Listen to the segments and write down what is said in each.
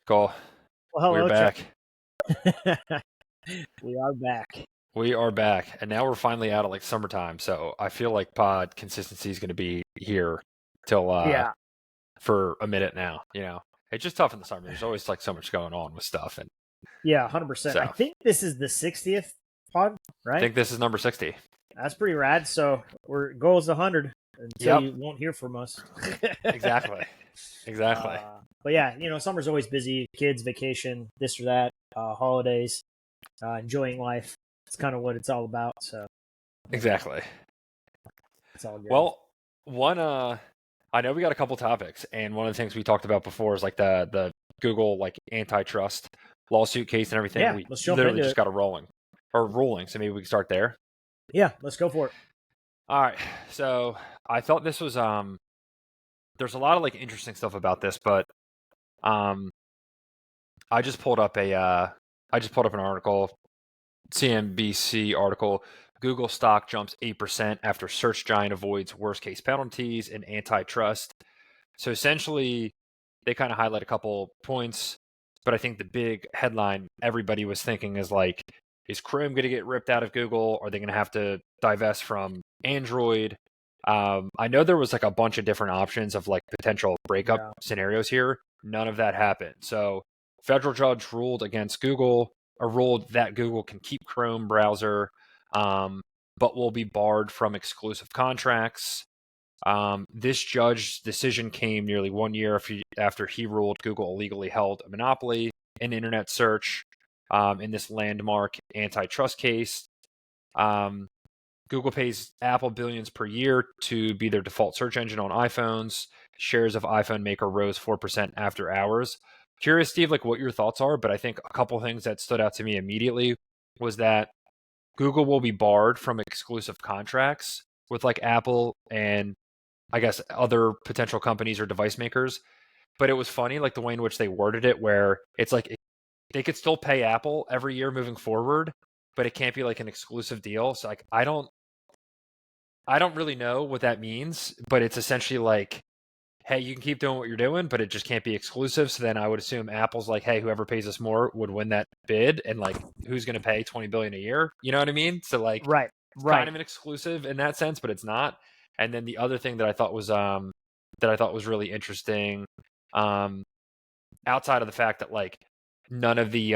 Cool. Well, We're hello, back. We are back. We are back. And now we're finally out of like summertime. So I feel like pod consistency is going to be here till Yeah, for a minute now. It's just tough in the summer. There's always like so much going on with stuff. And yeah, 100%. so I I think this is the 60th pod, right? think this is number 60. That's pretty rad. So we're goal is 100 until Yep. you won't hear from us. Exactly. Exactly. But yeah, summer's always busy. Kids, vacation, this or that, holidays, enjoying life. It's kind of what it's all about. So Exactly. it's all good. Well, one I know we got a couple topics, and one of the things we talked about before is like the Google like antitrust lawsuit case and everything. Yeah, We let's jump literally into just it. got a ruling. So maybe we can start there. Yeah, let's go for it. All right. So I thought this was there's a lot of like interesting stuff about this, but um I just pulled up an article, CNBC article. Google stock jumps 8% after search giant avoids worst case penalties in antitrust. So essentially, they kind of highlight a couple points, but I think the big headline everybody was thinking is like, is Chrome going to get ripped out of Google? Are they going to have to divest from Android? I know there was like a bunch of different options of like potential breakup scenarios here. None of that happened. So federal judge ruled against Google, or ruled that Google can keep Chrome browser, but will be barred from exclusive contracts. This judge's decision came nearly 1 year after he ruled Google illegally held a monopoly in internet search in this landmark antitrust case. Google pays Apple billions per year to be their default search engine on iPhones. Shares of iPhone maker rose 4% after hours. Curious, Steve, like what your thoughts are, but I think a couple things that stood out to me immediately was that Google will be barred from exclusive contracts with like Apple and I guess other potential companies or device makers. But it was funny, like the way in which they worded it, where it's like they could still pay Apple every year moving forward, but it can't be like an exclusive deal. So like I don't really know what that means, but it's essentially like, hey, you can keep doing what you're doing, but it just can't be exclusive. So then I would assume Apple's like, hey, whoever pays us more would win that bid, and like who's going to pay $20 billion a year? You know what I mean? So like, Right. it's kind of an exclusive in that sense, but it's not. And then the other thing that I thought was really interesting, outside of the fact that like none of the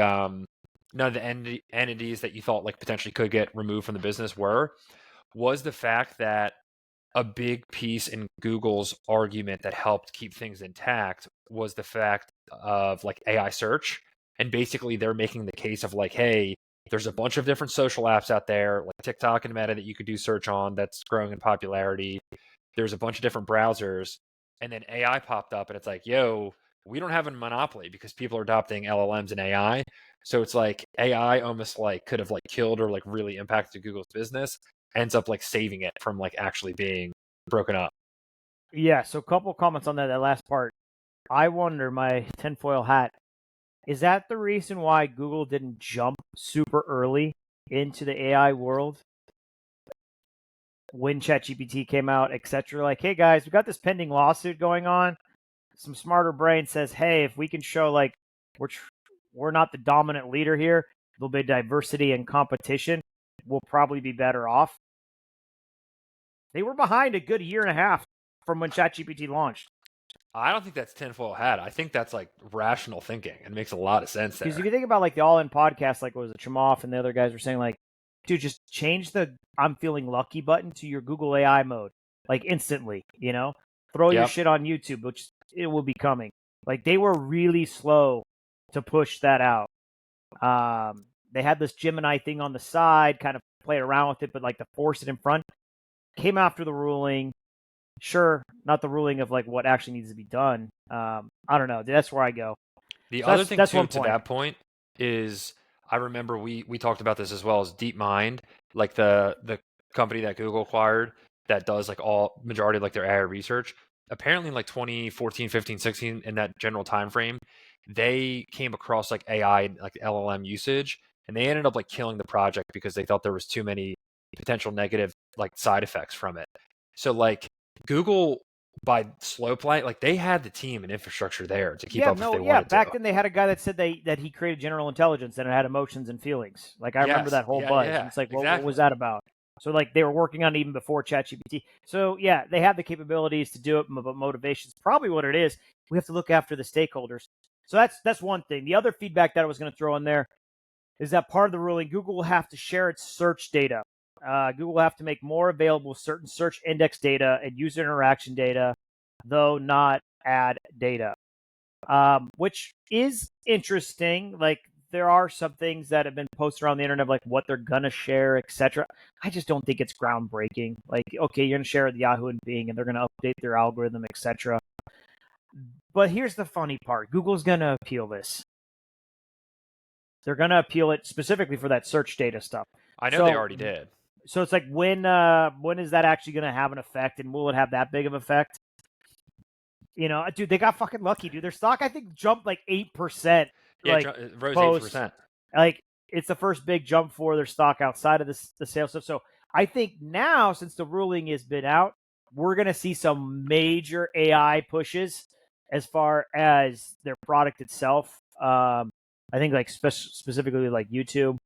entities that you thought like potentially could get removed from the business was the fact that a big piece in Google's argument that helped keep things intact was the fact of like AI search. And basically they're making the case of like, hey, there's a bunch of different social apps out there, like TikTok and Meta, that you could do search on that's growing in popularity. There's a bunch of different browsers. And then AI popped up and it's like, yo, we don't have a monopoly because people are adopting LLMs and AI. So it's like AI almost like could have like killed or like really impacted Google's business, ends up like saving it from like actually being broken up. Yeah, so a couple comments on that last part. I wonder, my tinfoil hat, is that the reason why Google didn't jump super early into the AI world when ChatGPT came out, etc.? Like, hey guys, we got this pending lawsuit going on. Some smarter brain says, hey, if we can show like we're not the dominant leader here, there'll be diversity and competition, we'll probably be better off. They were behind a good year and a half from when ChatGPT launched. I don't think that's tinfoil hat. I think that's like rational thinking. It makes a lot of sense there. Because if you think about like the All In podcast, like what was it, Chimoff and the other guys were saying, like, dude, just change the I'm feeling lucky button to your Google AI mode, like instantly, throw your shit on YouTube, which it will be coming. Like they were really slow to push that out. They had this Gemini thing on the side, kind of played around with it, but like to force it in front came after the ruling. Sure, not the ruling of like what actually needs to be done. I don't know. That's where I go. The other thing too to that point is I remember we talked about this as well as DeepMind, like the company that Google acquired that does like all majority of like their AI research. Apparently in like 2014, 15, 16 in that general time frame, they came across like AI like LLM usage and they ended up like killing the project because they thought there was too many potential negative like side effects from it. So like Google by slow play, like they had the team and infrastructure there to keep up if they wanted Back to. then they had a guy that said that he created general intelligence and it had emotions and feelings. Like I remember Yes, that whole yeah, buzz, yeah, and it's like, well, what was exactly. that about? So like they were working on it even before ChatGPT. So yeah, they have the capabilities to do it, but motivation's probably what it is. We have to look after the stakeholders. So that's one thing. The other feedback that I was going to throw in there is that part of the ruling, Google will have to share its search data. Google will have to make more available certain search index data and user interaction data, though not ad data, which is interesting. Like there are some things that have been posted around the internet, like what they're gonna share, etc. I just don't think it's groundbreaking. Like, okay, you're gonna share with Yahoo and Bing, and they're gonna update their algorithm, etc. But here's the funny part: Google's gonna appeal this. They're gonna appeal it specifically for that search data stuff. I know they So, already did. so it's like when is that actually gonna have an effect, and will it have that big of effect? You know, dude, they got fucking lucky, dude. Their stock, I think, jumped like 8%. Yeah, Like it rose post, 8%. like it's the first big jump for their stock outside of the sales stuff. So I think now, since the ruling has been out, we're gonna see some major AI pushes as far as their product itself. I think like specifically like YouTube,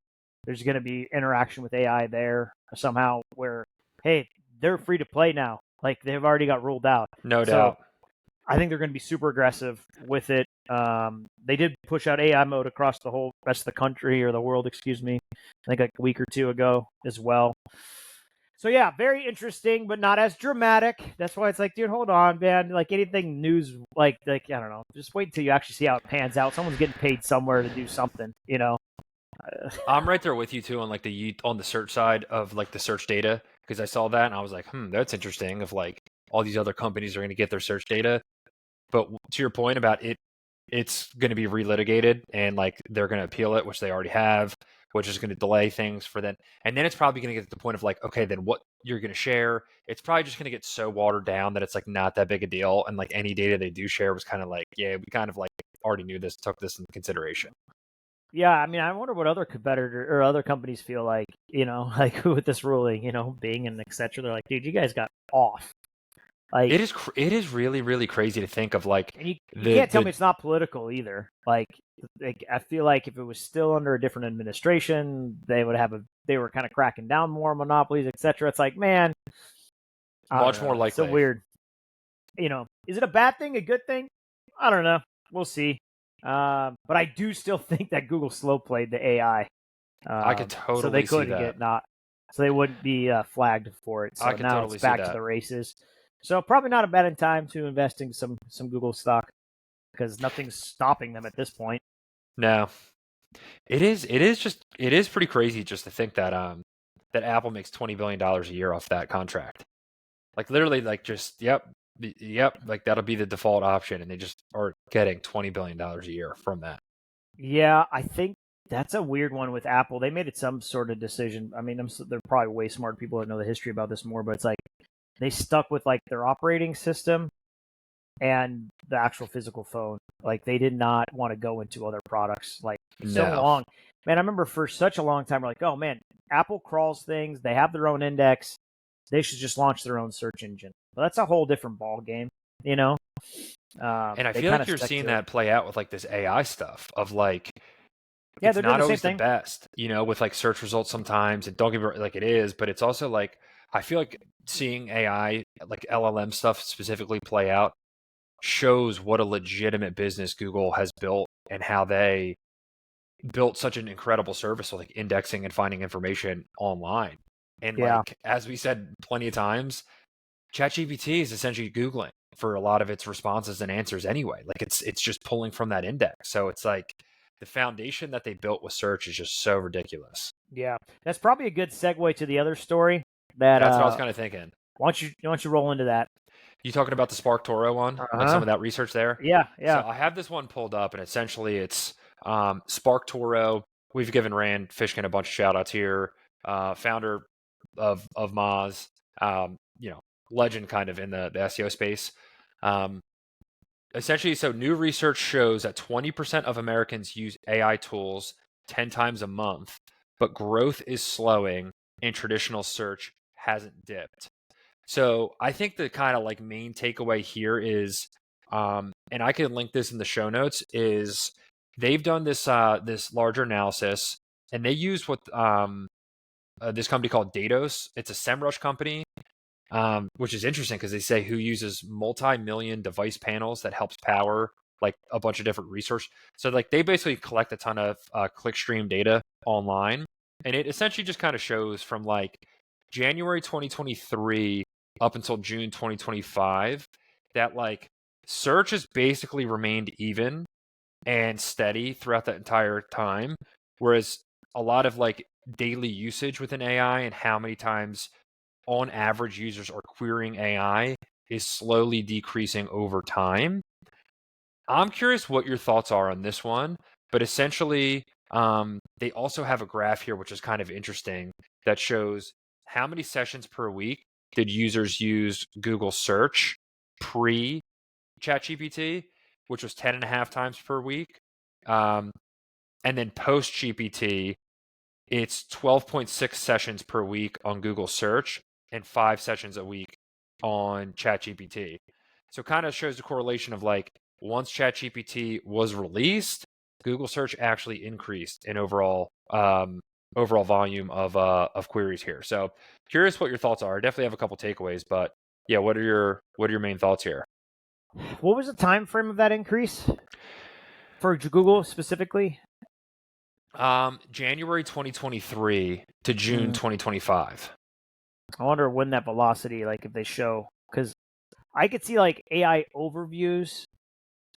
there's gonna be interaction with AI there somehow. Where hey, they're free to play now. Like they've already got ruled out. No So doubt. I think they're going to be super aggressive with it. They did push out AI mode across the whole rest of the country or the world, excuse me. I think like a week or two ago as well. So yeah, very interesting, but not as dramatic. That's why it's like, dude, hold on, man. Like anything news, like I don't know. Just wait until you actually see how it pans out. Someone's getting paid somewhere to do something, you know. I'm right there with you too on like on the search side of like the search data because I saw that and I was like, that's interesting. If like all these other companies are going to get their search data, but to your point about it, it's going to be relitigated and like they're going to appeal it, which they already have, which is going to delay things for them. And then it's probably going to get to the point of like, okay, then what you're going to share, it's probably just going to get so watered down that it's like not that big a deal. And like any data they do share was kind of like, yeah, we kind of like already knew this, took this into consideration. Yeah, I mean, I wonder what other competitor or other companies feel like, you know, like with this ruling, you know, Bing and etc. They're like, dude, you guys got off. Like, It is really really crazy to think of like and you the can't tell me it's not political either. Like I feel like if it was still under a different administration, they were kind of cracking down more on monopolies, etc. It's like, man, I don't much more know. It's so likely. weird. You know, is it a bad thing, a good thing? I don't know. We'll see. But I do still think that Google slow played the AI, I could so they totally see couldn't that. get not, so they wouldn't be flagged for it. I So could now it's totally see back to that. the races. So probably not a bad time to invest in some Google stock because nothing's stopping them at this point. No, it is. It is just. It is pretty crazy just to think that that Apple makes $20 billion a year off that contract. Like literally, like just yep. Like that'll be the default option, and they just are getting $20 billion a year from that. Yeah, I think that's a weird one with Apple. They made it some sort of decision. I mean, they're probably way smart people that know the history about this more, but it's like they stuck with like their operating system and the actual physical phone. Like they did not want to go into other products. Like so No, long, man. I remember for such a long time, we're like, oh man, Apple crawls things. They have their own index. They should just launch their own search engine. But that's a whole different ball game, you know. and I They feel kind like of you're stuck seeing to it. that play out with like this AI stuff of like Yeah, it's they're doing not the same always the thing. best, with like search results sometimes. And don't get me wrong, like it is, but it's also like I feel like seeing AI, like LLM stuff specifically play out, shows what a legitimate business Google has built and how they built such an incredible service with like indexing and finding information online. And Yeah, like as we said plenty of times, ChatGPT is essentially Googling for a lot of its responses and answers anyway. Like it's just pulling from that index. So it's like the foundation that they built with search is just so ridiculous. yeah. That's probably a good segue to the other story. That That's what I was kind of thinking. why don't you roll into that? You talking about the Spark Toro one, Uh like some huh. of that research there? Yeah, So yeah, I have this one pulled up, and essentially it's Spark Toro. We've given Rand Fishkin a bunch of shout outs here, founder of Moz, legend kind of in the SEO space. Um, Essentially, so new research shows that 20% of Americans use AI tools 10 times a month, but growth is slowing and traditional search hasn't dipped. So I think the kind of like main takeaway here is, and I can link this in the show notes, is they've done this larger analysis, and they use what this company called Datos. It's a SEMrush company, which is interesting because they say who uses multi-million device panels that helps power like a bunch of different research. So like they basically collect a ton of clickstream data online, and it essentially just kind of shows from like January 2023 up until June 2025 that like search has basically remained even and steady throughout that entire time, whereas a lot of like daily usage within AI and how many times on average users are querying AI is slowly decreasing over time. I'm curious what your thoughts are on this one, but essentially, they also have a graph here, which is kind of interesting, that shows how many sessions per week did users use Google search pre ChatGPT, which was 10 and a half times per week. Um, and then post GPT, it's 12.6 sessions per week on Google search and 5 sessions a week on ChatGPT. So kind of shows the correlation of like once ChatGPT was released, Google search actually increased in overall volume of queries here. So curious what your thoughts are. I definitely have a couple takeaways, but yeah, what are your main thoughts here? What was the time frame of that increase for Google specifically? January 2023 to June 2025. I wonder when that velocity, like if they show, because I could see like AI overviews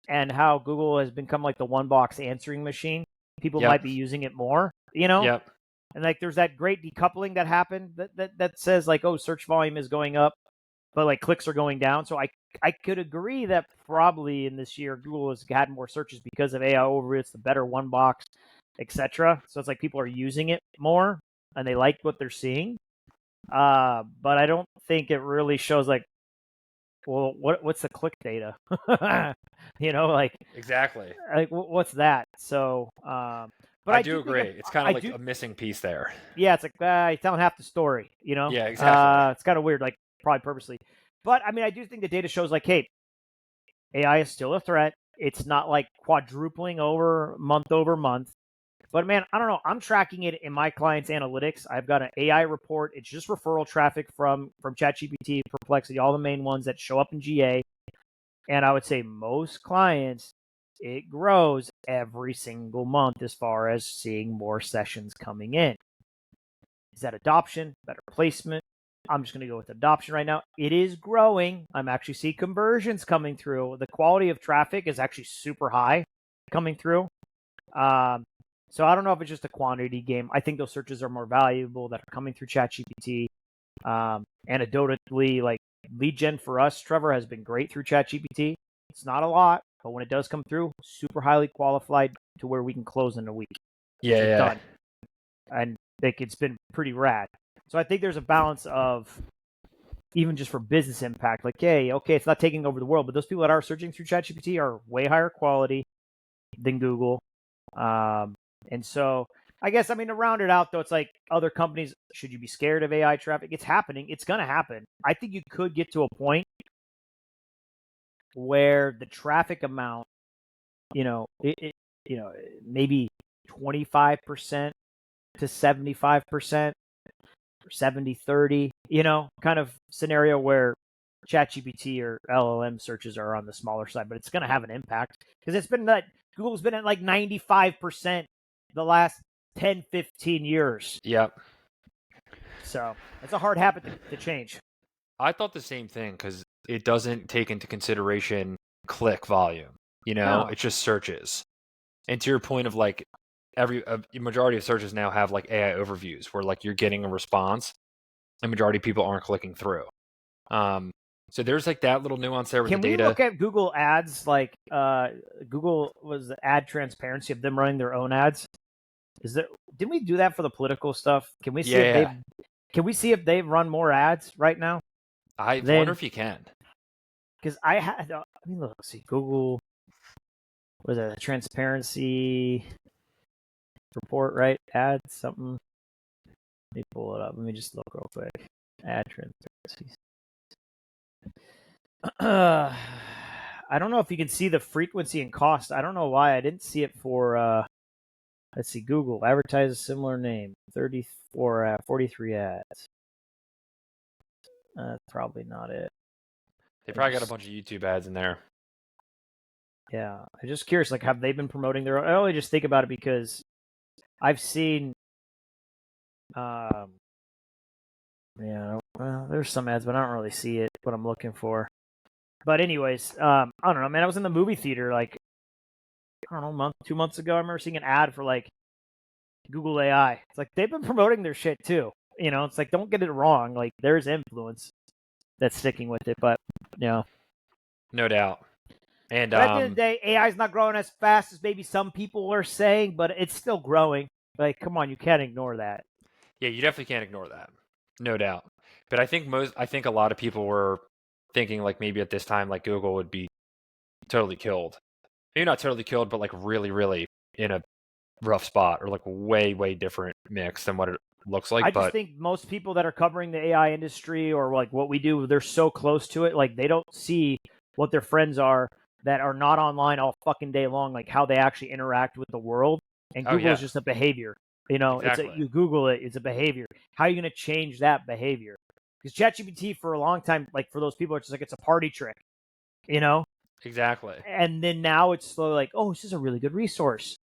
and how Google has become like the one box answering machine. People might Yep. be using it more, you know? Yep. And like there's that great decoupling that happened that says like, oh, search volume is going up, but like clicks are going down. So I could agree that probably in this year Google has had more searches because of AI overview. It's the better one box, etc. So it's like people are using it more and they like what they're seeing. But I don't think it really shows like, well, what's the click data? Like Exactly. what's that? So, but I I do do think agree. It's kind I of like do. a missing piece there. Yeah, it's like I telling half the story. Yeah, exactly. It's kind of weird, like probably purposely. But I mean, I do think the data shows like, hey, AI is still a threat. It's not like quadrupling over month. But man, I don't know. I'm tracking it in my client's analytics. I've got an AI report. It's just referral traffic from ChatGPT, Perplexity, all the main ones that show up in GA. And I would say most clients, it grows every single month as far as seeing more sessions coming in. Is that adoption, better placement? I'm just going to go with adoption right now. It is growing. I'm actually seeing conversions coming through. The quality of traffic is actually super high coming through. So I don't know if it's just a quantity game. I think those searches are more valuable that are coming through ChatGPT. Anecdotally, like lead gen for us, Trevor, has been great through ChatGPT. It's not a lot, but when it does come through, super highly qualified to where we can close in a week. Yeah, yeah. Done. And like it's been pretty rad. So I think there's a balance of even just for business impact, like, hey, okay, it's not taking over the world, but those people that are searching through ChatGPT are way higher quality than Google. And so I guess, I mean, to round it out, though, it's like other companies, should you be scared of AI traffic? It's happening. It's going to happen. I think you could get to a point where the traffic amount, maybe 25% to 75%, or 70-30, kind of scenario where ChatGPT or LLM searches are on the smaller side, but it's going to have an impact because it's been that Google's been at like 95% the last 10, 15 years. Yep. So it's a hard habit to change. I thought the same thing because it doesn't take into consideration click volume. No. It's just searches. And to your point of like a majority of searches now have like AI overviews where like you're getting a response and majority of people aren't clicking through. So there's like that little nuance there with Can the we data. look at Google ads? Like Google was the ad transparency of them running their own ads. Didn't we do that for the political stuff? Can we see can we see if they've run more ads right now? I wonder if you can. Because I had, let's see, Google was a transparency report, right? Ads, something. Let me pull it up. Let me just look real quick. Ad transparency. I don't know if you can see the frequency and cost. I don't know why I didn't see it for. Let's see. Google advertise a similar name. 34, 43 ads. That's probably not it. They probably got a bunch of YouTube ads in there. Yeah, I'm just curious. Like, have they been promoting their own? I only just think about it because I've seen. Yeah, well, there's some ads, but I don't really see it. What I'm looking for. But anyways, I don't know, man. I was in the movie theater like I don't know, a month, 2 months ago. I remember seeing an ad for like Google AI. It's like they've been promoting their shit too. You know, it's like don't get it wrong. Like there's influence that's sticking with it, but you know, No doubt. And but at the end of the day, AI is not growing as fast as maybe some people are saying, but it's still growing. Like, come on, you can't ignore that. yeah, you definitely can't ignore that. No doubt. But I think a lot of people were thinking like maybe at this time like Google would be totally killed. Maybe not totally killed, but like really, really in a rough spot or like way, way different mix than what it looks like. I just But think most people that are covering the AI industry or like what we do, they're so close to it, like they don't see what their friends are that are not online all fucking day long, like how they actually interact with the world. And oh Google is yeah, just a behavior. You know, exactly. you Google it, it's a behavior. How are you going to change that behavior? Because ChatGPT for a long time, like for those people, it's just like it's a party trick. You know, Exactly. and then now it's slowly like, oh, this is a really good resource.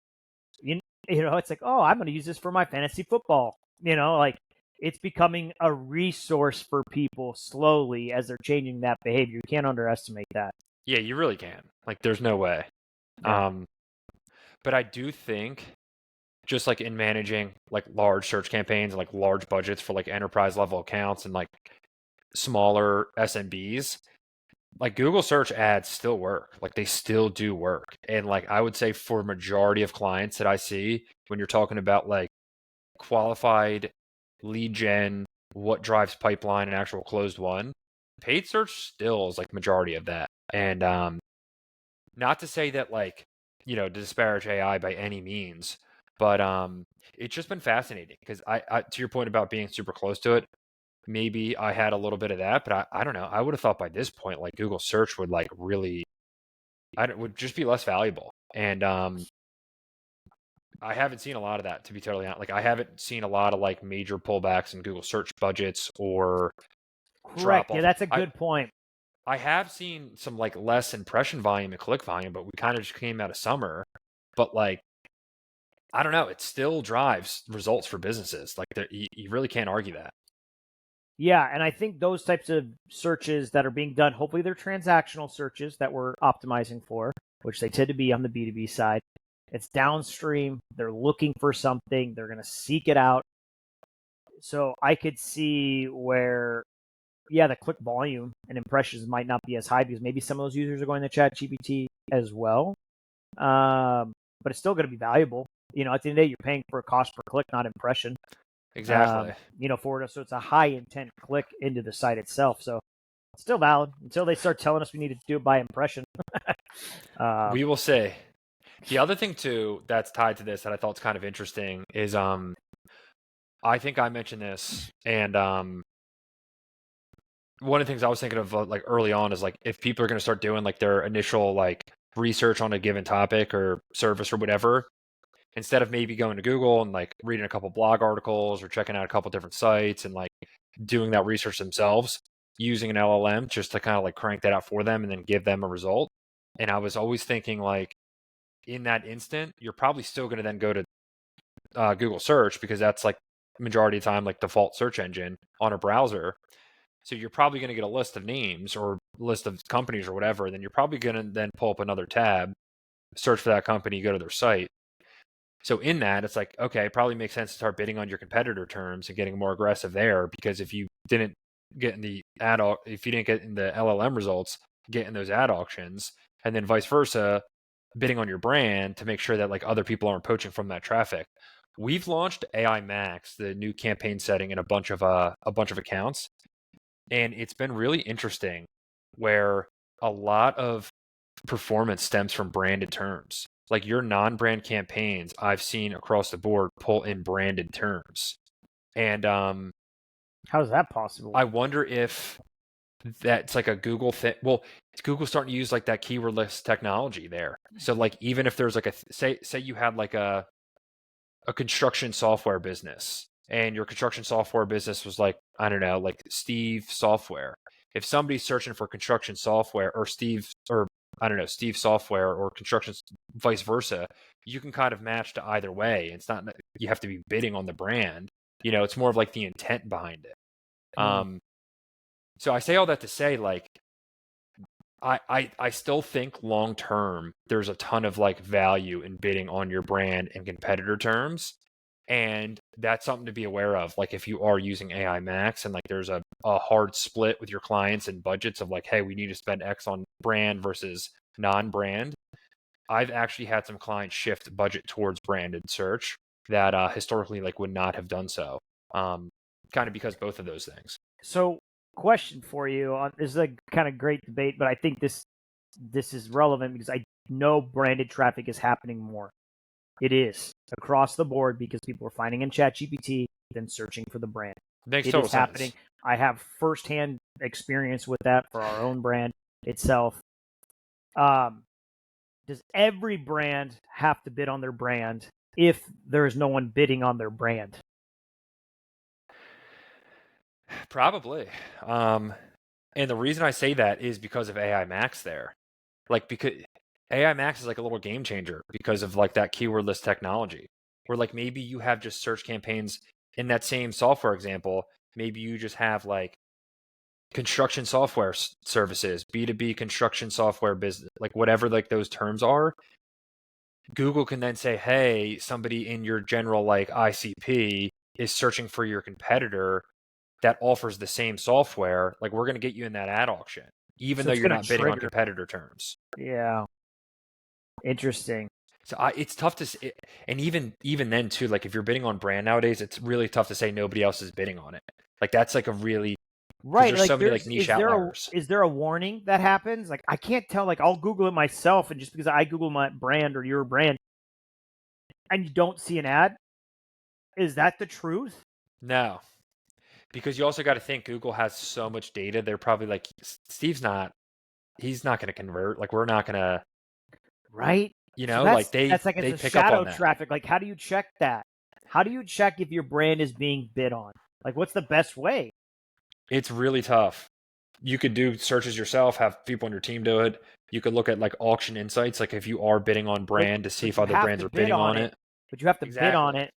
You know, it's like, oh, I'm going to use this for my fantasy football. You know, like it's becoming a resource for people slowly as they're changing that behavior. You can't underestimate that. Yeah, you really can. Like there's no way. Yeah. But I do think just like in managing like large search campaigns and like large budgets for like enterprise level accounts and like smaller SMBs, like Google search ads still work. Like they still do work. And like I would say for majority of clients that I see when you're talking about like qualified lead gen, what drives pipeline and actual closed one, paid search still is like majority of that. And not to say that like, to disparage AI by any means, but it's just been fascinating because I to your point about being super close to it, maybe I had a little bit of that, but I don't know. I would have thought by this point, like Google search would like really, would just be less valuable. And I haven't seen a lot of that, to be totally honest. Like I haven't seen a lot of like major pullbacks in Google search budgets or drop Correct. Yeah, off. that's a good point. I have seen some like less impression volume and click volume, but we kind of just came out of summer. But like, I don't know, it still drives results for businesses. Like you really can't argue that. Yeah, and I think those types of searches that are being done, hopefully they're transactional searches that we're optimizing for, which they tend to be on the B2B side. It's downstream. They're looking for something. They're going to seek it out. So I could see where, yeah, the click volume and impressions might not be as high because maybe some of those users are going to ChatGPT as well. But it's still going to be valuable. You know, at the end of the day, you're paying for a cost per click, not impression. Exactly. For it. So it's a high intent click into the site itself. So it's still valid until they start telling us we need to do it by impression. We will see. The other thing too that's tied to this that I thought was kind of interesting is I think I mentioned this, and one of the things I was thinking of like early on is like if people are going to start doing like their initial like research on a given topic or service or whatever, instead of maybe going to Google and like reading a couple blog articles or checking out a couple different sites and like doing that research themselves, using an LLM just to kind of like crank that out for them and then give them a result. And I was always thinking like in that instant, you're probably still going to then go to Google search because that's like majority of the time like default search engine on a browser. So you're probably going to get a list of names or list of companies or whatever. Then you're probably going to then pull up another tab, search for that company, go to their site. So in that, it's like, okay, it probably makes sense to start bidding on your competitor terms and getting more aggressive there because if you didn't get in the if you didn't get in the LLM results, get in those ad auctions, and then vice versa, bidding on your brand to make sure that like other people aren't poaching from that traffic. We've launched AI Max, the new campaign setting, in a bunch of accounts, and it's been really interesting where a lot of performance stems from branded terms. Like your non-brand campaigns, I've seen across the board pull in branded terms. And How is that possible? I wonder if that's like a Google thing. Well, Google's starting to use like that keyword list technology there. So like even if there's like a say you had like a construction software business, and your construction software business was like, I don't know, like Steve software. If somebody's searching for construction software or I don't know, Steve software or construction, vice versa, you can kind of match to either way. It's not, you have to be bidding on the brand. It's more of like the intent behind it. So I say all that to say, like, I still think long term there's a ton of like value in bidding on your brand and competitor terms. And that's something to be aware of. Like if you are using AI Max and like there's a hard split with your clients and budgets of like, hey, we need to spend X on brand versus non-brand. I've actually had some clients shift budget towards branded search that historically like would not have done so. Kind of because both of those things. So, question for you: this is a kind of great debate, but I think this is relevant because I know branded traffic is happening more. It is across the board because people are finding in ChatGPT than searching for the brand. Makes it total is happening. sense. I have firsthand experience with that for our own brand itself. Does every brand have to bid on their brand if there is no one bidding on their brand? Probably. And the reason I say that is because of AI Max there. Like, because AI Max is like a little game changer because of like that keyword list technology, where like maybe you have just search campaigns in that same software example. Maybe you just have like construction software services, B2B construction software business, like whatever like those terms are. Google can then say, hey, somebody in your general like ICP is searching for your competitor that offers the same software. Like we're going to get you in that ad auction, even So though it's you're gonna not bidding on trigger. competitor terms. Yeah. Interesting. So it's tough to, and even then too, like if you're bidding on brand nowadays, it's really tough to say nobody else is bidding on it. Like that's like a really, because Right, there's so like many like niche outliers. is there a warning that happens? Like I can't tell. Like I'll Google it myself, and just because I Google my brand or your brand, and you don't see an ad, is that the truth? No, because you also got to think Google has so much data. They're probably like, he's not going to convert. Like we're not going to, Right. So like that's like it's they a pick up shadow on that. traffic. Like how do you check that? How do you check if your brand is being bid on? Like what's the best way? It's really tough. You could do searches yourself, have people on your team do it. You could look at like auction insights, like if you are bidding on brand to see But if you other have brands to are bid bidding on on it. it. But you have to bid on Exactly. it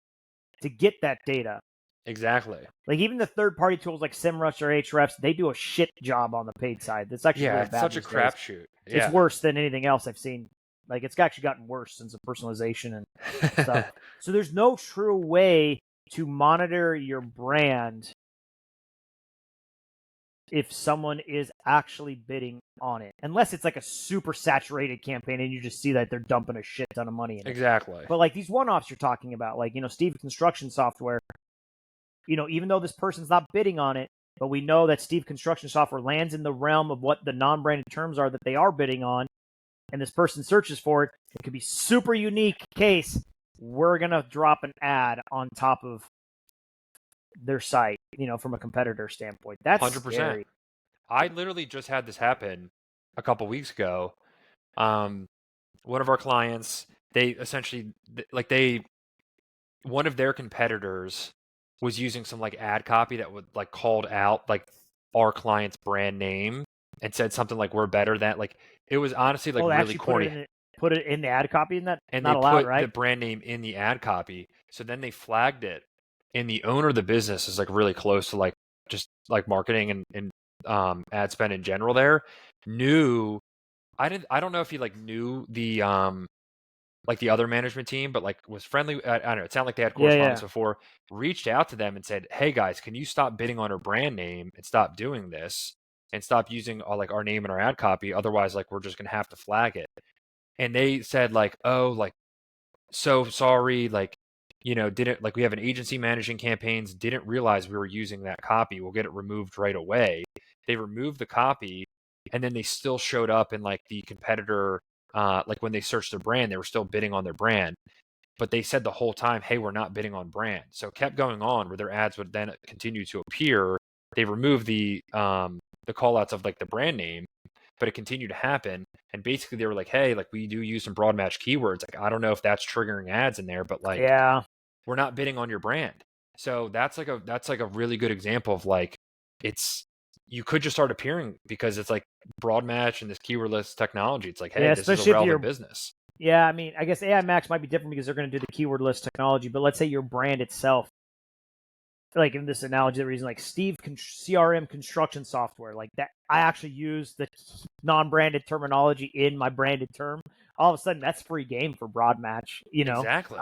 to get that data. Exactly. Like even the third-party tools like SEMrush or Ahrefs, they do a shit job on the paid side. That's actually Yeah, really it's bad such a these days. crapshoot. It's Yeah. worse than anything else I've seen. Like it's actually gotten worse since the personalization and stuff. So there's no true way to monitor your brand if someone is actually bidding on it, unless it's like a super saturated campaign and you just see that they're dumping a shit ton of money in it. Exactly. But like these one-offs you're talking about, like Steve Construction Software, even though this person's not bidding on it, but we know that Steve Construction Software lands in the realm of what the non-branded terms are that they are bidding on, and this person searches for it, it could be super unique case. We're gonna drop an ad on top of their site, from a competitor standpoint. That's 100%. scary. I literally just had this happen a couple weeks ago. One of our clients, they essentially like one of their competitors was using some like ad copy that would like called out like our client's brand name and said something like we're better than, like it was honestly like Oh, they really actually corny. put it in the ad copy, and that's And they not allowed, put the right? brand name in the ad copy. So then they flagged it. And the owner of the business is like really close to like just like marketing and ad spend in general there. Knew I don't know if he like knew the like the other management team, but like was friendly. I don't know. It sounded like they had correspondence Yeah. before. Reached out to them and said, "Hey guys, can you stop bidding on our brand name and stop doing this and stop using like our name in our ad copy? Otherwise, like we're just gonna have to flag it." And they said like, "Oh, like so sorry, like didn't like we have an agency managing campaigns, didn't realize we were using that copy. We'll get it removed right away." They removed the copy, and then they still showed up in like the competitor. Like when they searched their brand, they were still bidding on their brand, but they said the whole time, "Hey, we're not bidding on brand." So it kept going on where their ads would then continue to appear. They removed the the call outs of like the brand name, but it continued to happen. And basically they were like, hey, like we do use some broad match keywords. Like, I don't know if that's triggering ads in there, but like, we're not bidding on your brand. So that's like a really good example of like, you could just start appearing because it's like broad match and this keyword list technology. It's like, hey, this is a relevant business. Yeah, I mean, I guess AI Max might be different because they're going to do the keyword list technology, but let's say your brand itself, like in this analogy, the reason like Steve CRM construction software, like that, I actually use the non-branded terminology in my branded term. All of a sudden, that's free game for broad match, Exactly.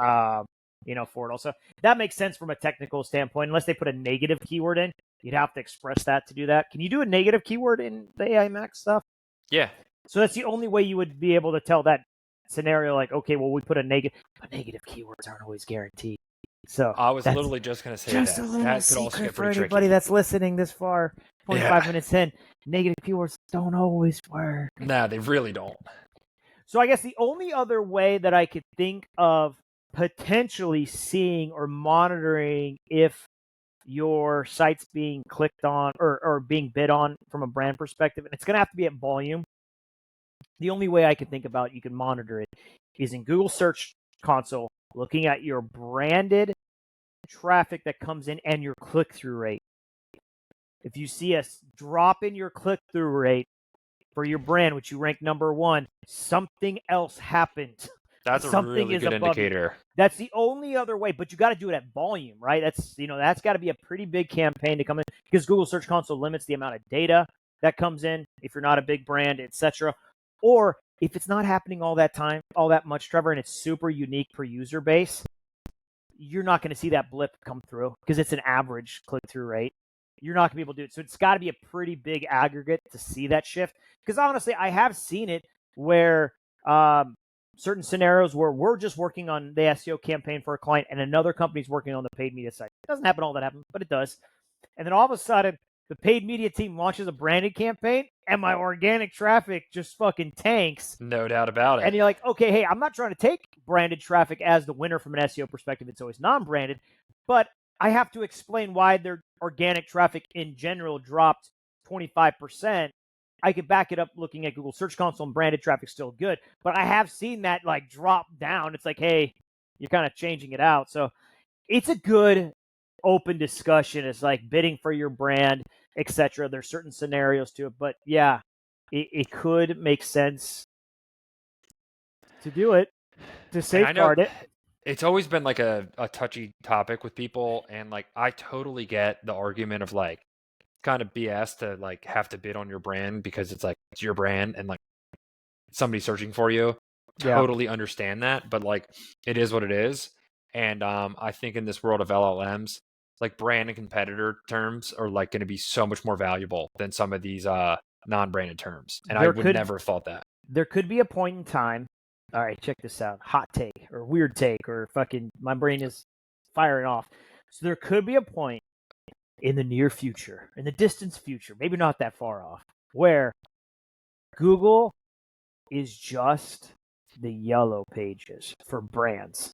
For it. Also, that makes sense from a technical standpoint. Unless they put a negative keyword in, you'd have to express that to do that. Can you do a negative keyword in the AI Max stuff? Yeah. So that's the only way you would be able to tell that scenario, like, okay, well, we put a negative, but negative keywords aren't always guaranteed. So I was literally just going to say just that. a little That could secret also get for pretty anybody tricky. that's listening this far, 25 minutes in. Negative keywords don't always work. Nah, they really don't. So I guess the only other way that I could think of potentially seeing or monitoring if your site's being clicked on or being bid on from a brand perspective, and it's going to have to be at volume. The only way I can think about you can monitor it is in Google Search Console, looking at your branded traffic that comes in and your click-through rate. If you see a drop in your click-through rate for your brand, which you rank number 1, something else happened. That's a really good indicator. That's the only other way, but you got to do it at volume, right? That's got to be a pretty big campaign to come in because Google Search Console limits the amount of data that comes in if you're not a big brand, etc. Or if it's not happening all that much, Trevor, and it's super unique per user base, you're not going to see that blip come through because it's an average click-through rate. You're not going to be able to do it. So it's got to be a pretty big aggregate to see that shift. Because honestly, I have seen it where certain scenarios where we're just working on the SEO campaign for a client and another company's working on the paid media site. It doesn't happen all that often, but it does. And then all of a sudden, the paid media team launches a branded campaign and my organic traffic just fucking tanks. No doubt about it. And you're like, okay, hey, I'm not trying to take branded traffic as the winner from an SEO perspective. It's always non-branded. But I have to explain why their organic traffic in general dropped 25%. I could back it up looking at Google Search Console and branded traffic still good. But I have seen that like drop down. It's like, hey, you're kind of changing it out. So it's a good open discussion. It's like bidding for your brand, etc. There's certain scenarios to it. But yeah, it could make sense to do it, to safeguard it. It's always been like a touchy topic with people, and like I totally get the argument of like kind of BS to like have to bid on your brand because it's like it's your brand and like somebody's searching for you. Totally understand that, but like it is what it is. And I think in this world of LLMs, like brand and competitor terms are like going to be so much more valuable than some of these non-branded terms. And I would never have thought that. There could be a point in time. All right, check this out. Hot take or weird take or fucking my brain is firing off. So there could be a point in the near future, in the distant future, maybe not that far off, where Google is just the yellow pages for brands.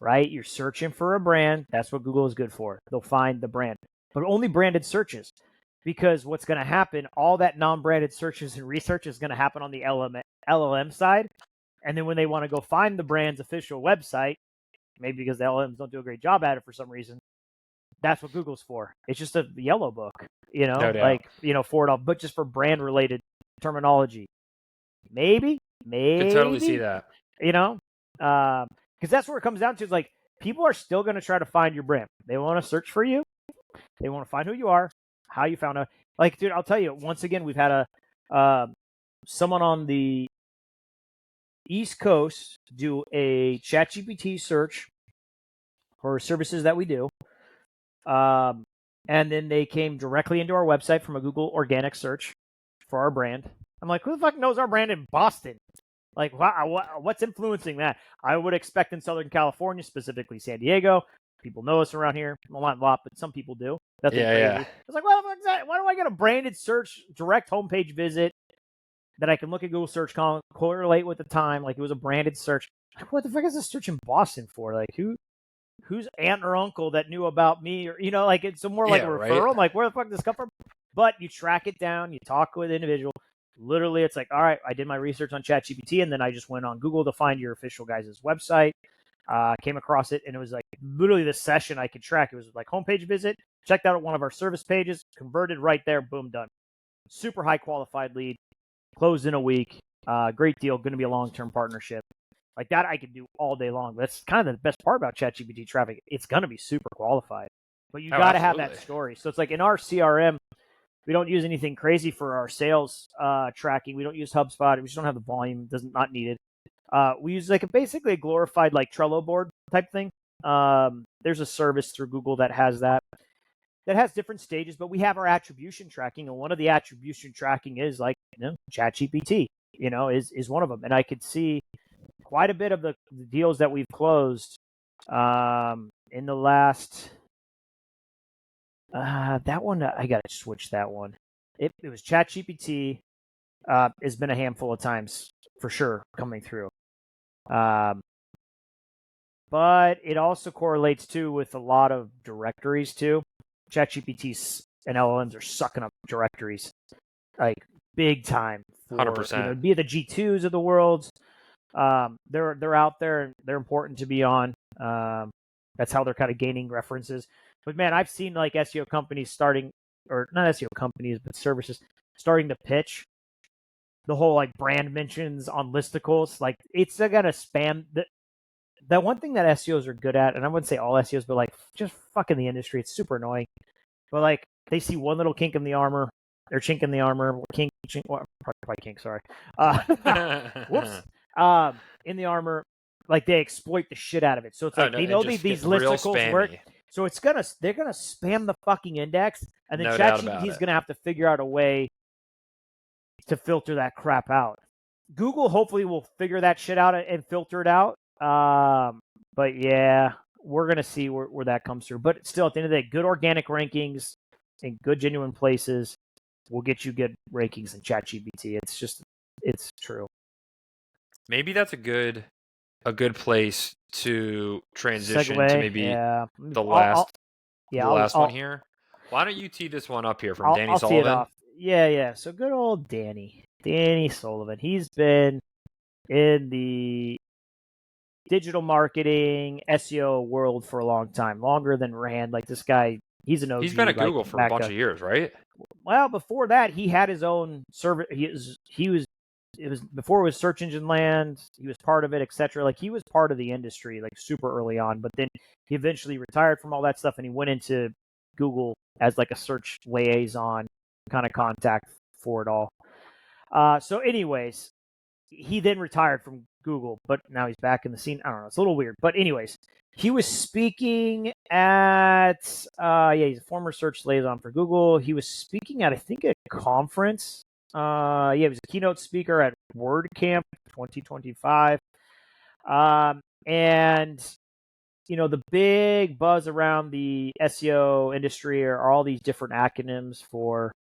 Right? You're searching for a brand. That's what Google is good for. They'll find the brand, but only branded searches. Because what's going to happen, all that non-branded searches and research is going to happen on the LLM side. And then when they want to go find the brand's official website, maybe because the LLMs don't do a great job at it for some reason, that's what Google's for. It's just a yellow book, No like, for it all, but just for brand-related terminology. Maybe. Could totally see that. Because that's where it comes down to is like people are still going to try to find your brand. They want to search for you. They want to find who you are, how you found out. Like, dude, I'll tell you, once again, we've had someone on the East Coast do a ChatGPT search for services that we do. And then they came directly into our website from a Google organic search for our brand. I'm like, who the fuck knows our brand in Boston? Like, what's influencing that? I would expect in Southern California, specifically San Diego, people know us around here. Well, not a lot, but some people do. Nothing crazy. Yeah. It's like, what the fuck is that? Why do I get a branded search, direct homepage visit that I can look at Google Search, correlate with the time, like it was a branded search? Like, what the fuck is this search in Boston for? Like, who's aunt or uncle that knew about me? Or, like, it's more like a referral. Right? I'm like, where the fuck did this come from? But you track it down, you talk with an individual. Literally, it's like, all right, I did my research on ChatGPT, and then I just went on Google to find your official guys' website. Came across it, and it was like literally the session I could track. It was like homepage visit, checked out one of our service pages, converted right there, boom, done. Super high qualified lead, closed in a week. Great deal, going to be a long-term partnership. Like that I could do all day long. That's kind of the best part about ChatGPT traffic. It's going to be super qualified. But you got to have that story. So it's like in our CRM, we don't use anything crazy for our sales tracking. We don't use HubSpot. We just don't have the volume. Not needed. We use like basically a glorified like Trello board type thing. There's a service through Google that has that. That has different stages, but we have our attribution tracking, and one of the attribution tracking is like ChatGPT, is one of them. And I could see quite a bit of the deals that we've closed in the last. That one I gotta switch that one. It was ChatGPT. Has been a handful of times for sure coming through. But it also correlates too with a lot of directories too. ChatGPT and LLMs are sucking up directories like big time. 100%. Be it the G2s of the world. They're out there and they're important to be on. That's how they're kind of gaining references. But man, I've seen like SEO companies starting, or not SEO companies, but services starting to pitch the whole like brand mentions on listicles. Like it's gonna spam that one thing that SEOs are good at, and I wouldn't say all SEOs, but like just fucking the industry. It's super annoying. But like they see one little kink in the armor, or chink in the armor, kink, well, probably kink. Sorry. Whoops. In the armor, like they exploit the shit out of it. So it's like they know these listicles work. So they're gonna spam the fucking index, and then ChatGPT is gonna have to figure out a way to filter that crap out. Google hopefully will figure that shit out and filter it out. But yeah, we're gonna see where that comes through. But still, at the end of the day, good organic rankings in good genuine places will get you good rankings in ChatGPT. It's true. Maybe that's a good place to transition to maybe the last one here. Why don't you tee this one up here from Danny Sullivan? Tee it off. Yeah. So good old Danny Sullivan. He's been in the digital marketing SEO world for a long time, longer than Rand. Like this guy, he's an OG. He's been at Google for a bunch of years, right? Well, before that, he had his own service. It was before it was search engine land. He was part of it, etc. Like he was part of the industry, like super early on. But then he eventually retired from all that stuff, and he went into Google as like a search liaison kind of contact for it all. So, anyways, he then retired from Google, but now he's back in the scene. I don't know. It's a little weird, but anyways, he was speaking at he's a former search liaison for Google. He was speaking at I think a conference. He was a keynote speaker at WordCamp 2025. And the big buzz around the SEO industry are all these different acronyms for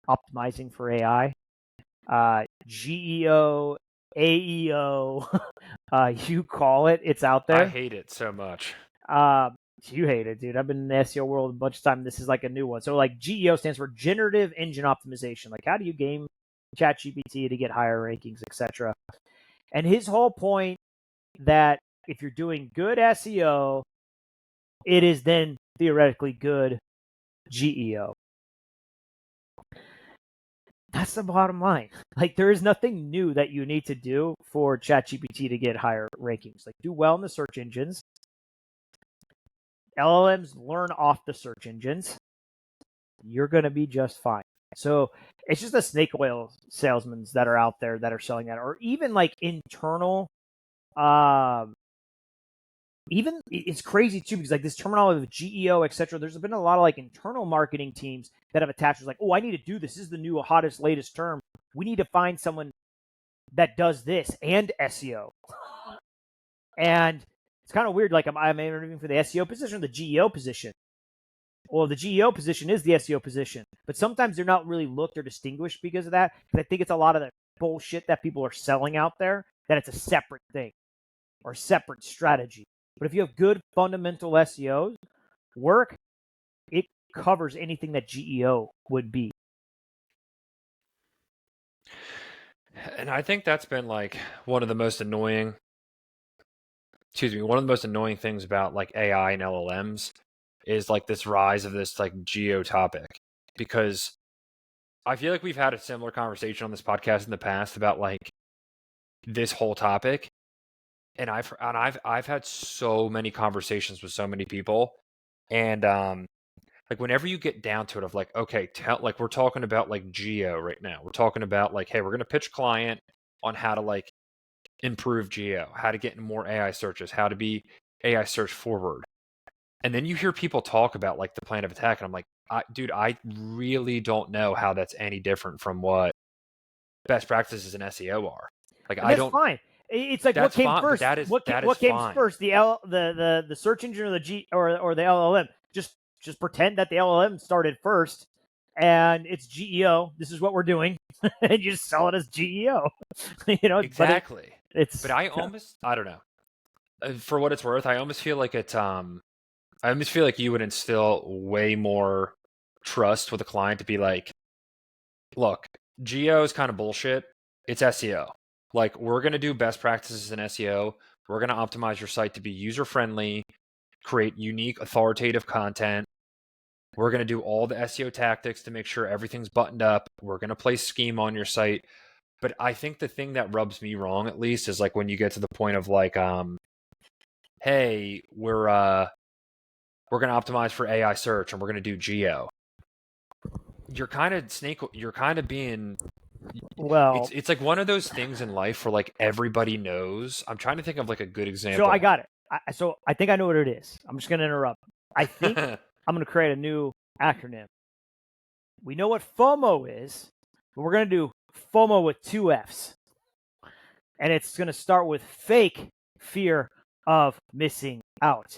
optimizing for AI. GEO, AEO, you call it. It's out there. I hate it so much. You hate it, dude. I've been in the SEO world a bunch of time. This is like a new one. So like GEO stands for Generative Engine Optimization. Like how do you game ChatGPT to get higher rankings, etc. And his whole point that if you're doing good SEO, it is then theoretically good GEO. That's the bottom line. Like there is nothing new that you need to do for ChatGPT to get higher rankings. Like do well in the search engines. LLMs learn off the search engines. You're going to be just fine. So it's just the snake oil salesmen that are out there that are selling that, or even like internal. Even it's crazy too because like this terminology of GEO, etc. There's been a lot of like internal marketing teams that have attached like, oh, I need to do this. This is the new hottest, latest term. We need to find someone that does this and SEO. And it's kind of weird. Like I'm interviewing for the SEO position or the GEO position. Well, the GEO position is the SEO position, but sometimes they're not really looked or distinguished because of that. Because I think it's a lot of the bullshit that people are selling out there that it's a separate thing or separate strategy. But if you have good fundamental SEO work, it covers anything that GEO would be. And I think that's been like one of the most annoying things about like AI and LLMs is like this rise of this like geo topic, because I feel like we've had a similar conversation on this podcast in the past about like this whole topic, and I've had so many conversations with so many people, and like whenever you get down to it of like, okay, like we're talking about like geo right now, we're talking about like, hey, we're gonna pitch client on how to like improve geo, how to get more AI searches, how to be AI search forward. And then you hear people talk about like the plan of attack, and I'm like, dude, I really don't know how that's any different from what best practices in SEO are. Like, And I that's don't. fine. It's like what That's came fine, but first? that is What came fine. first? The search engine or the or the LLM? Just pretend that the LLM started first, and it's GEO. This is what we're doing, and you just sell it as GEO. Exactly. It's But I don't know. For what it's worth, I almost feel like I almost feel like you would instill way more trust with a client to be like, look, geo is kind of bullshit. It's SEO. Like, we're going to do best practices in SEO. We're going to optimize your site to be user friendly, create unique, authoritative content. We're going to do all the SEO tactics to make sure everything's buttoned up. We're going to place schema on your site. But I think the thing that rubs me wrong, at least, is like when you get to the point of like, hey, we're going to optimize for AI search and we're going to do geo. You're kind of being. well. It's like one of those things in life where like everybody knows. I'm trying to think of like a good So I example. got it. So I think I know what it is. I'm just going to interrupt. I think I'm going to create a new acronym. We know what FOMO is, but we're going to do FOMO with two F's. And it's going to start with fake fear of missing out.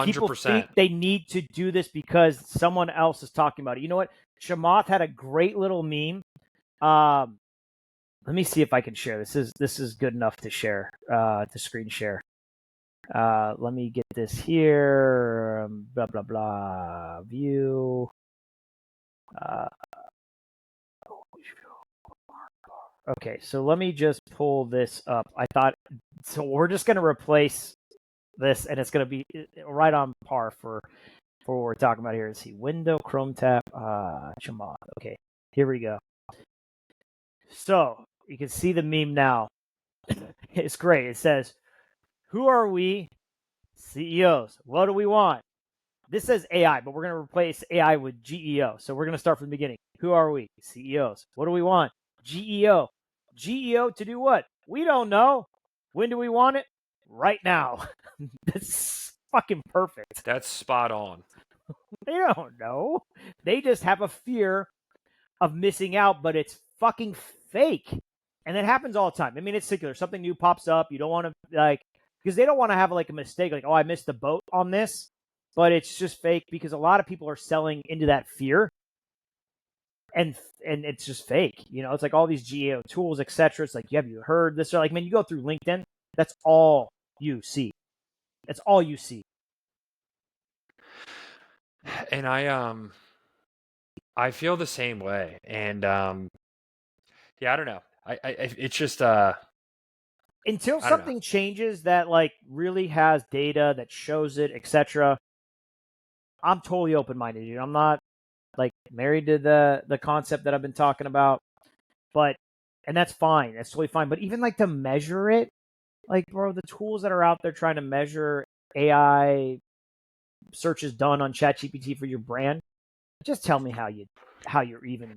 People think 100%. they need to do this because someone else is talking about it. You know what? Chamath had a great little meme. Let me see if I can share. This is good enough to share, to screen share. Let me get this here. Blah blah blah. View. Okay, so let me just pull this up. I thought so. We're just going to replace this, and it's going to be right on par for what we're talking about here. Let's see, window, Chrome tab, Chamath. Okay, here we go. So you can see the meme now. It's great. It says, "Who are we, CEOs? What do we want?" This says AI, but we're going to replace AI with GEO. So we're going to start from the beginning. Who are we, CEOs? What do we want? GEO. GEO to do what? We don't know. When do we want it? Right now. That's fucking perfect. That's spot on. They don't know. They just have a fear of missing out, but it's fucking fake. And that happens all the time. I mean, it's secular. Something new pops up. You don't want to, like, because they don't want to have like a mistake, like, oh, I missed the boat on this, but it's just fake because a lot of people are selling into that fear. And it's just fake. It's like all these GEO tools, etc. It's like, have you heard this? Or like, man, you go through LinkedIn, that's all you see. That's all you see. And I feel the same way. And yeah, I don't know. It's just Until I don't know. something changes that like really has data that shows it, etc. I'm totally open minded, dude. I'm not like married to the concept that I've been talking about, but and that's fine. That's totally fine. But even like to measure it, like bro, the tools that are out there trying to measure AI searches done on ChatGPT for your brand, just tell me how you're even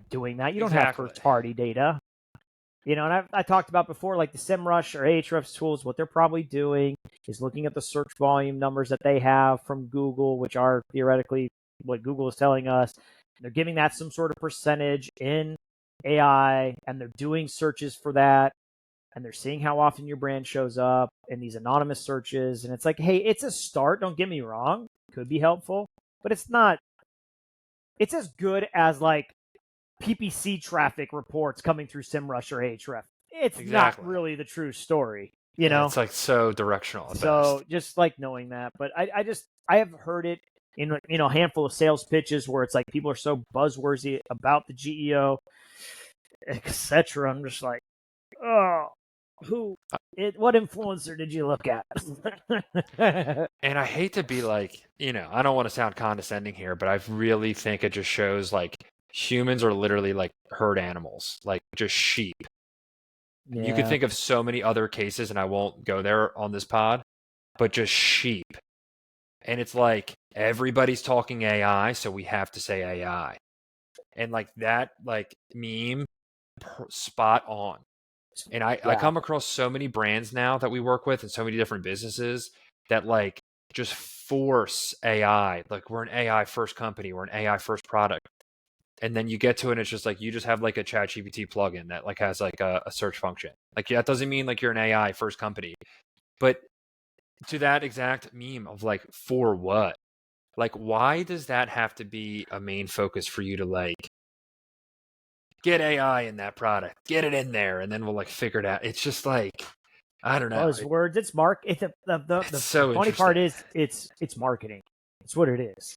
doing that. You don't have Exactly. first party data. And I talked about before, like the SEMrush or Ahrefs tools, what they're probably doing is looking at the search volume numbers that they have from Google, which are theoretically what Google is telling us. They're giving that some sort of percentage in AI, and they're doing searches for that, and they're seeing how often your brand shows up in these anonymous searches. And it's like, hey, it's a start. Don't get me wrong. Could be helpful, but it's not. It's as good as like PPC traffic reports coming through SEMrush or Ahrefs. It's not Exactly. really the true story, Yeah, it's like so directional at So best. just like knowing that, but I have heard it in a handful of sales pitches where it's like people are so buzzworthy about the GEO, etc. I'm just like, oh, what influencer did you look at? And I hate to be like, I don't want to sound condescending here, but I really think it just shows like humans are literally like herd animals, like just sheep. Yeah. You could think of so many other cases, and I won't go there on this pod, but just sheep. And it's like everybody's talking AI, so we have to say AI. And like that, like meme, spot on. And I come across so many brands now that we work with and so many different businesses that like just force AI. Like we're an AI first company, we're an AI first product. And then you get to it and it's just like you just have like a ChatGPT plugin that like has like a search function. Like that doesn't mean like you're an AI first company. But to that exact meme of like for what? Like why does that have to be a main focus for you to like get AI in that product, get it in there, and then we'll like figure it out. It's just like I don't know. Buzzwords. It's the so funny part is it's marketing. It's what it is.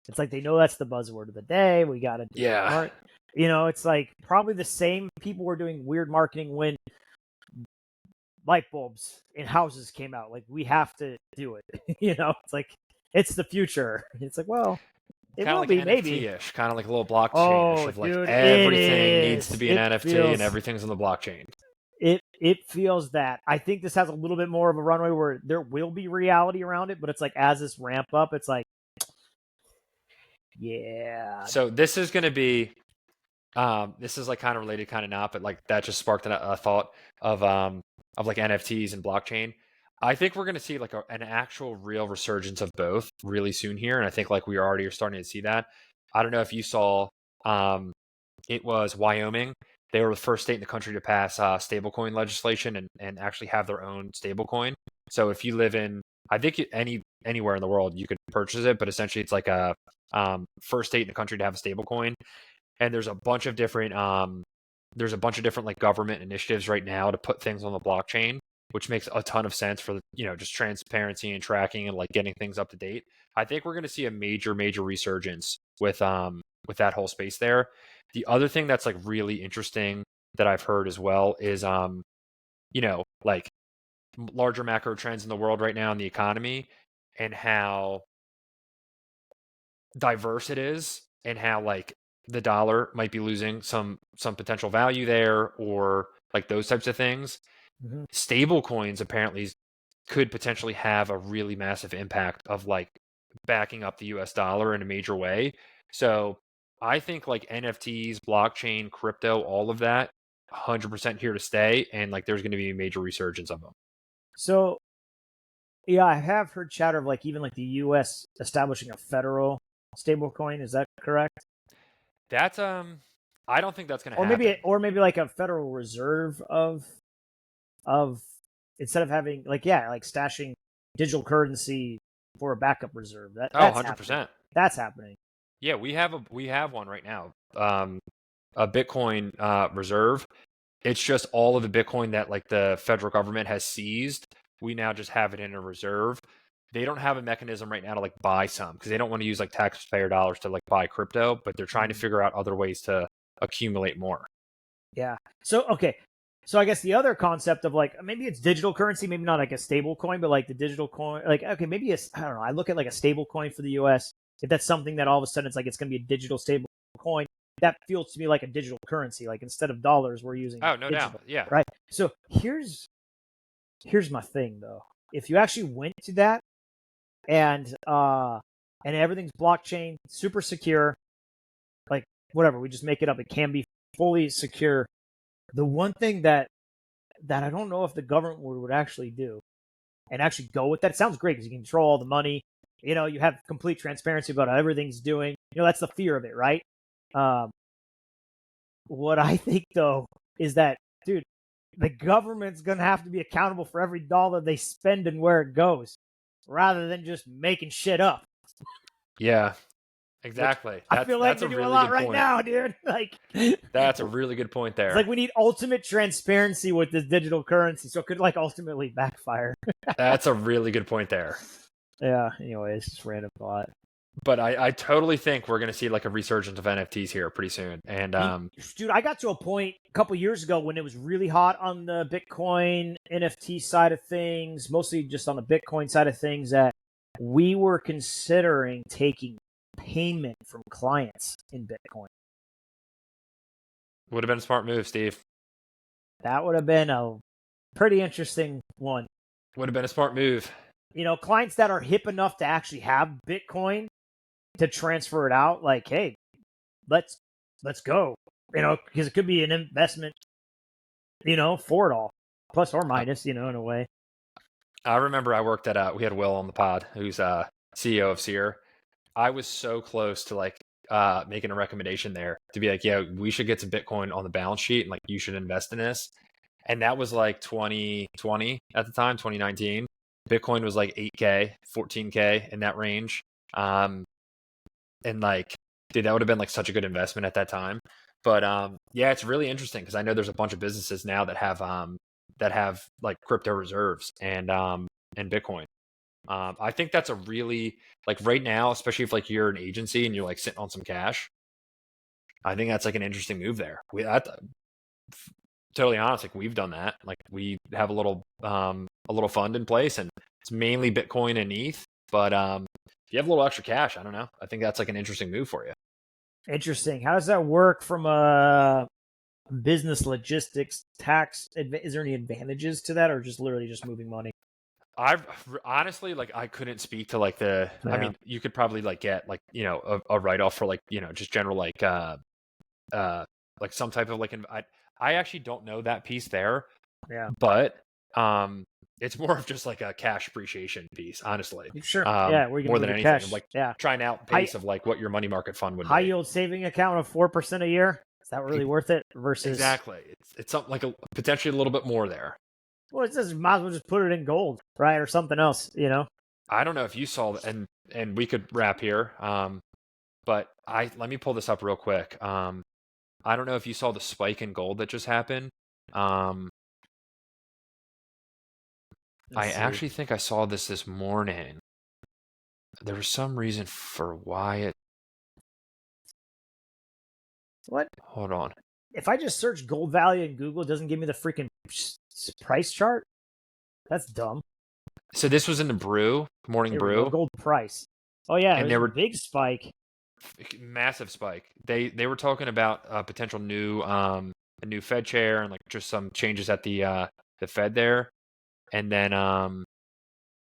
It's like they know that's the buzzword of the day. We got to do Yeah. it's like probably the same people were doing weird marketing when light bulbs in houses came out. Like we have to do it. It's like it's the future. It's like, well, it will like be NFT-ish, kind of like a little blockchain-ish Oh, of like dude, everything needs to be an NFT and everything's on the blockchain. It feels that. I think this has a little bit more of a runway where there will be reality around it, but it's like as this ramp up, it's like, yeah. So this is going to be, this is like kind of related, kind of not, but like that just sparked a thought of like NFTs and blockchain. I think we're going to see like an actual real resurgence of both really soon here. And I think like we already are starting to see that. I don't know if you saw, it was Wyoming. They were the first state in the country to pass stablecoin legislation and actually have their own stablecoin. So if you live in, I think anywhere in the world, you could purchase it, but essentially it's like a first state in the country to have a stablecoin. And there's a bunch of different like government initiatives right now to put things on the blockchain, which makes a ton of sense for just transparency and tracking and like getting things up to date. I think we're going to see a major resurgence with that whole space there. The other thing that's like really interesting that I've heard as well is like larger macro trends in the world right now in the economy and how diverse it is and how like the dollar might be losing some potential value there or like those types of things. Mm-hmm. Stable coins apparently could potentially have a really massive impact of like backing up the US dollar in a major way. So I think like NFTs, blockchain, crypto, all of that 100% here to stay. And like there's going to be a major resurgence of them. So, yeah, I have heard chatter of like even like the US establishing a federal stablecoin. Is that correct? That's I don't think that's going to happen. Or maybe like a Federal Reserve of instead of having like stashing digital currency for a backup reserve. That's 100%. Happening. That's happening. Yeah, we have one right now. A Bitcoin reserve. It's just all of the Bitcoin that like the federal government has seized. We now just have it in a reserve. They don't have a mechanism right now to like buy some because they don't want to use like taxpayer dollars to like buy crypto, but they're trying to figure out other ways to accumulate more. Yeah. So okay. So I guess the other concept of like maybe it's digital currency, maybe not like a stable coin, but like the digital coin, like okay, maybe it's I don't know. I look at like a stable coin for the US. If that's something that all of a sudden it's like it's going to be a digital stable coin, that feels to me like a digital currency. Like instead of dollars, we're using no digital, doubt, yeah. Right. So here's my thing though. If you actually went to that and everything's blockchain, super secure, like whatever, we just make it up. It can be fully secure. The one thing that I don't know if the government would actually do and actually go with that. It sounds great because you can control all the money. You have complete transparency about how everything's doing. That's the fear of it, right? What I think though is that, dude, the government's gonna have to be accountable for every dollar they spend and where it goes, rather than just making shit up. Yeah. Exactly. I feel like they do a lot right now, dude. Like that's a really good point there. It's like we need ultimate transparency with this digital currency, so it could like ultimately backfire. That's a really good point there. Yeah. Anyways, just random thought. But I totally think we're going to see like a resurgence of NFTs here pretty soon. And dude, I got to a point a couple years ago when it was really hot on the Bitcoin NFT side of things, mostly just on the Bitcoin side of things, that we were considering taking payment from clients in Bitcoin. would have been a smart move, Steve. That would have been a pretty interesting one. Would have been a smart move. Clients that are hip enough to actually have Bitcoin to transfer it out, like, hey, let's go. Because it could be an investment, for it all, plus or minus, in a way. I remember I worked at we had Will on the pod, who's CEO of Seer. I was so close to like making a recommendation there to be like, yeah, we should get some Bitcoin on the balance sheet and like you should invest in this. And that was like 2020 at the time, 2019. Bitcoin was like 8K, 14K in that range. And like, dude, that would have been like such a good investment at that time. But yeah, it's really interesting because I know there's a bunch of businesses now that have like crypto reserves and Bitcoin. I think that's a really like right now, especially if like you're an agency and you're like sitting on some cash. I think that's like an interesting move there. Totally honest, like we've done that. Like we have a little fund in place, and it's mainly Bitcoin and ETH. But if you have a little extra cash, I don't know. I think that's like an interesting move for you. Interesting. How does that work from a business logistics tax? Is there any advantages to that, or just literally just moving money? I've honestly like I couldn't speak to like the. Yeah. I mean, you could probably like get like a write off for like just general like some type of like I actually don't know that piece there. Yeah. But it's more of just like a cash appreciation piece, honestly. Sure. Yeah, where you more than anything, cash. Like yeah, trying to outpace of like what your money market fund would high be. yield saving account of 4% a year. Is that really worth it? Versus exactly, it's something like potentially a little bit more there. Well, it says might as well just put it in gold, right, or something else. I don't know if you saw, and we could wrap here. But let me pull this up real quick. I don't know if you saw the spike in gold that just happened. I actually think I saw this morning. There was some reason for why it. What? Hold on. If I just search gold value in Google, it doesn't give me the freaking price chart? That's dumb. So this was in the morning brew. Gold price. Oh yeah, and there were a big spike. Massive spike. They were talking about a potential a new Fed chair and like just some changes at the Fed there. And then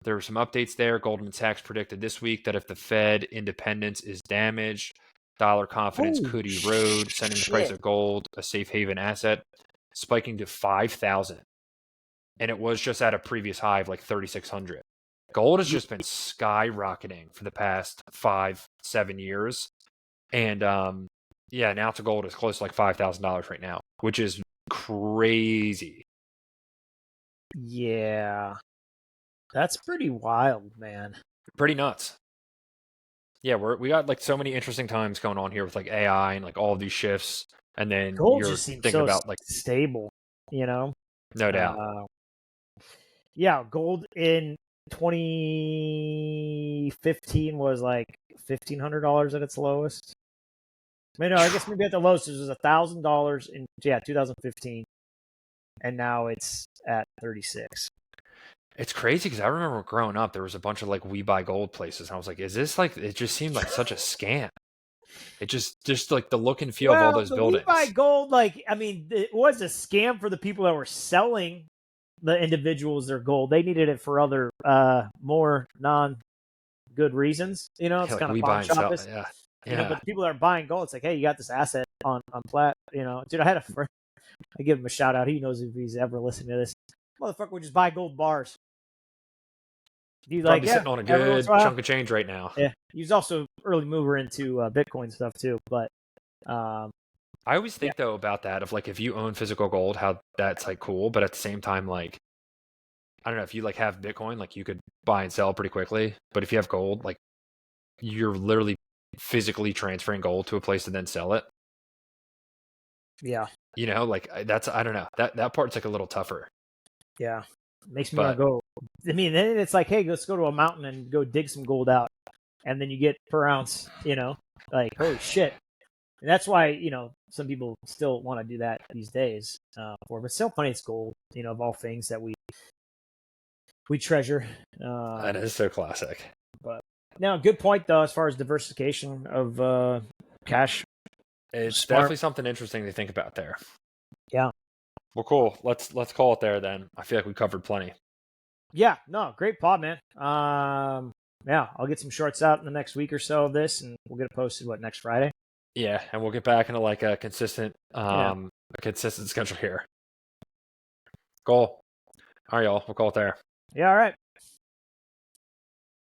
there were some updates there. Goldman Sachs predicted this week that if the Fed independence is damaged, dollar confidence could erode, sending the price of gold, a safe haven asset, spiking to 5,000. And it was just at a previous high of like 3,600. Gold has just been skyrocketing for the past 5-7 years. And yeah, now to gold is close to like $5,000 right now, which is crazy. Yeah. That's pretty wild, man. Pretty nuts. Yeah, we got like so many interesting times going on here with like AI and like all of these shifts. And then gold just seems so about like stable, No doubt. Yeah, gold in 2015 was like $1,500 at its lowest. I guess maybe at the lowest it was $1,000 in 2015, and now it's at 36. It's crazy because I remember growing up, there was a bunch of like we buy gold places, and I was like, "Is this like?" It just seemed like such a scam. It just like the look and feel of all those buildings. We buy gold, it was a scam for the people that were selling the individuals their gold. They needed it for other more non-good reasons. It's like kind of pawn shop. Yeah. But the people that are buying gold, it's like, hey, you got this asset on plat. Dude, I had a friend. I give him a shout out. He knows if he's ever listening to this. Motherfucker would just buy gold bars. He's probably sitting on a good chunk of change right now. Yeah, he's also early mover into Bitcoin stuff too. But I always think though about that of like if you own physical gold, how that's like cool, but at the same time, like I don't know if you like have Bitcoin, like you could buy and sell pretty quickly. But if you have gold, like you're literally physically transferring gold to a place to then sell it. Yeah, like that's I don't know that part's like a little tougher. Yeah, makes me want to go. I mean, then it's like, hey, let's go to a mountain and go dig some gold out and then you get per ounce, like, holy shit. And that's why, some people still want to do that these days. But it's still funny, it's gold, of all things that we treasure. That is so classic. But now, good point though, as far as diversification of cash. It's Smart. definitely something interesting to think about there. Yeah. Well, cool. Let's call it there then. I feel like we covered plenty. Yeah. No, great pod, man. Yeah, I'll get some shorts out in the next week or so of this, and we'll get it posted next Friday. Yeah, and we'll get back into like a consistent schedule here. Cool. All right, y'all. We'll call it there. Yeah. All right.